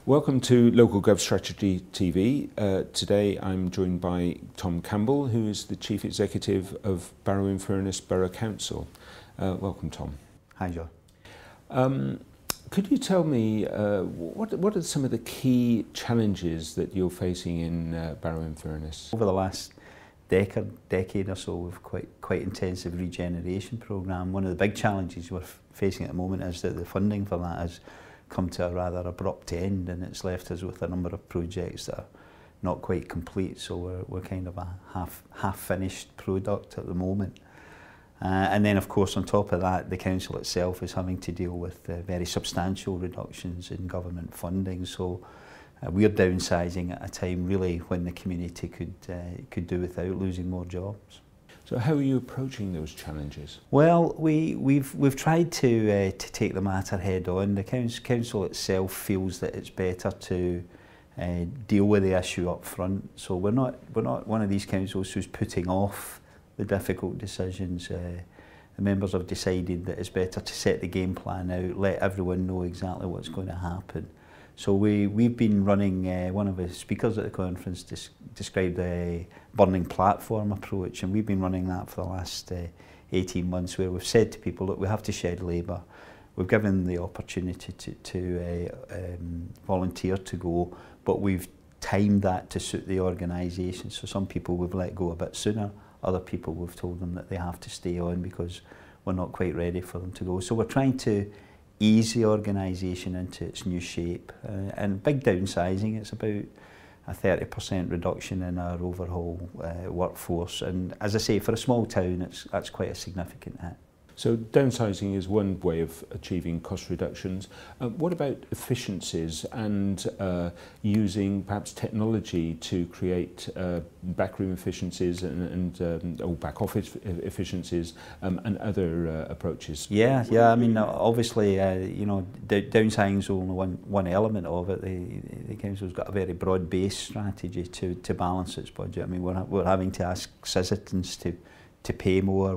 Welcome to Local Gov Strategy TV. Today I'm joined by Tom Campbell, who is the Chief Executive of Barrow Borough Council. Welcome, Tom. Hi, John. Could you tell me what are some of the key challenges that you're facing in Barrow Over the last decade or so, we've quite intensive regeneration programme. One of the big challenges we're facing at the moment is that the funding for that has come to a rather abrupt end, and it's left us with a number of projects that are not quite complete, so we're kind of a half finished product at the moment. And then of course on top of that, the council itself is having to deal with very substantial reductions in government funding, so we're downsizing at a time really when the community could do without losing more jobs. So how are you approaching those challenges? Well, we've tried to take the matter head on. The council itself feels that it's better to deal with the issue up front. So we're not one of these councils who's putting off the difficult decisions. The members have decided that it's better to set the game plan out, let everyone know exactly what's going to happen. So we've been running, one of the speakers at the conference described a burning platform approach, and we've been running that for the last 18 months, where we've said to people, look, we have to shed labour. We've given them the opportunity to volunteer to go, but we've timed that to suit the organisation. So some people we've let go a bit sooner, other people we've told them that they have to stay on because we're not quite ready for them to go. So we're trying to ease the organisation into its new shape, and big downsizing. It's about a 30% reduction in our overall workforce, and as I say, for a small town that's quite a significant hit. So downsizing is one way of achieving cost reductions. What about efficiencies and using perhaps technology to create backroom efficiencies and or back office efficiencies and other approaches? Yeah. I mean, obviously, you know, downsizing is only one element of it. The council's got a very broad-based strategy to balance its budget. I mean, we're having to ask citizens to pay more.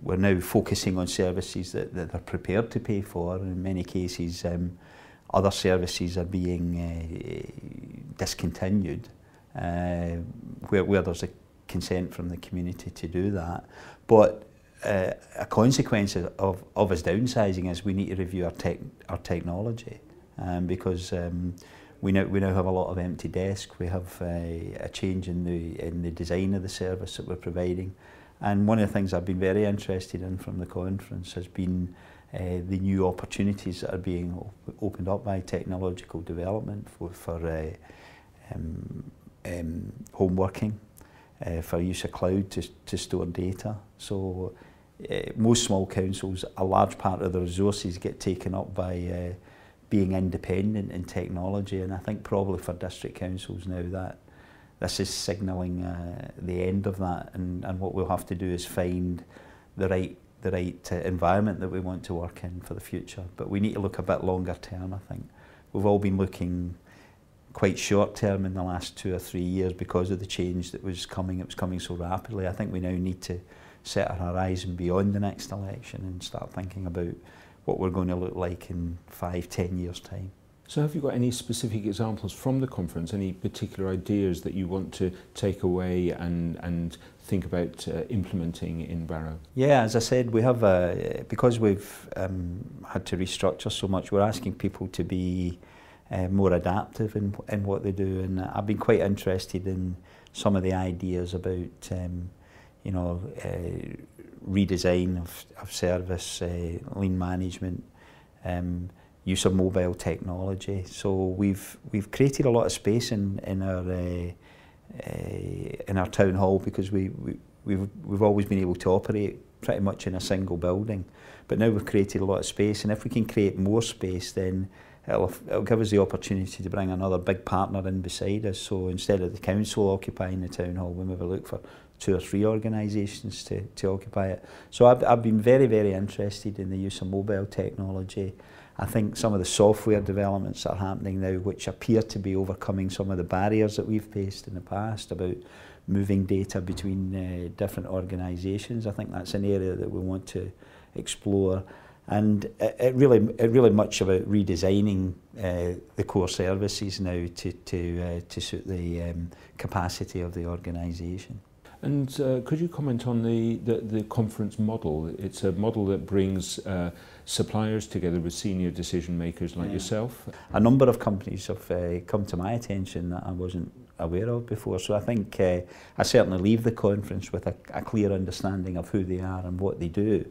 We're now focusing on services that they're prepared to pay for. In many cases, other services are being discontinued, where there's a consent from the community to do that. But a consequence of us downsizing is we need to review our technology, because we now have a lot of empty desks. We have a change in the design of the service that we're providing. And one of the things I've been very interested in from the conference has been the new opportunities that are being opened up by technological development for home working, for use of cloud to store data. So most small councils, a large part of their resources get taken up by being independent in technology, and I think probably for district councils now that this is signalling the end of that, and what we'll have to do is find the right environment that we want to work in for the future. But we need to look a bit longer term, I think. We've all been looking quite short term in the last 2 or 3 years because of the change that was coming. It was coming so rapidly. I think we now need to set our horizon beyond the next election and start thinking about what we're going to look like in 5–10 years' time. So have you got any specific examples from the conference, any particular ideas that you want to take away and think about implementing in Barrow? Yeah, as I said, we have, because we've had to restructure so much, we're asking people to be more adaptive in what they do, and I've been quite interested in some of the ideas about you know, redesign of service, lean management, use of mobile technology. So we've created a lot of space in our town hall, because we've always been able to operate pretty much in a single building, but now we've created a lot of space, and if we can create more space, then it'll give us the opportunity to bring another big partner in beside us. So instead of the council occupying the town hall, we maybe look for 2 or 3 organisations to occupy it. So I've been very interested in the use of mobile technology. I think some of the software developments that are happening now, which appear to be overcoming some of the barriers that we've faced in the past about moving data between different organisations, I think that's an area that we want to explore. And it really much about redesigning the core services now to suit the capacity of the organisation. And could you comment on the conference model? It's a model that brings suppliers together with senior decision makers like yourself. A number of companies have come to my attention that I wasn't aware of before, so I think I certainly leave the conference with a clear understanding of who they are and what they do.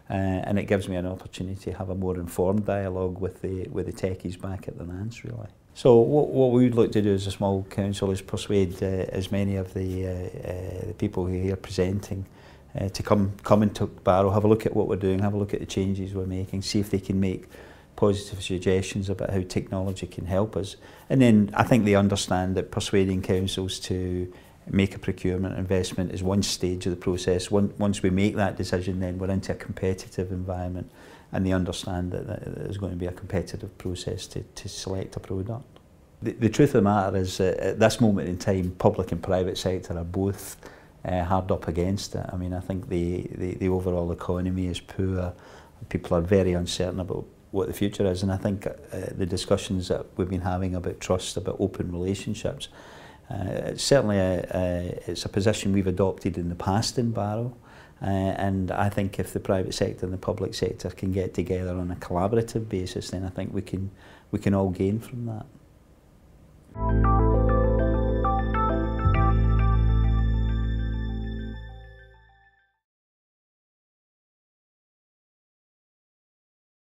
And it gives me an opportunity to have a more informed dialogue with the techies back at the Nance, really. So what we would look to do as a small council is persuade as many of the people who are here presenting to come into Barrow, have a look at what we're doing, have a look at the changes we're making, see if they can make positive suggestions about how technology can help us. And then I think they understand that persuading councils to make a procurement investment is one stage of the process. Once we make that decision, then we're into a competitive environment, and they understand that there's going to be a competitive process to select a product. The truth of the matter is that at this moment in time, public and private sector are both hard up against it. I mean, I think the overall economy is poor. People are very uncertain about what the future is, and I think the discussions that we've been having about trust, about open relationships, certainly it's a position we've adopted in the past in Barrow, and I think if the private sector and the public sector can get together on a collaborative basis, then I think we can all gain from that.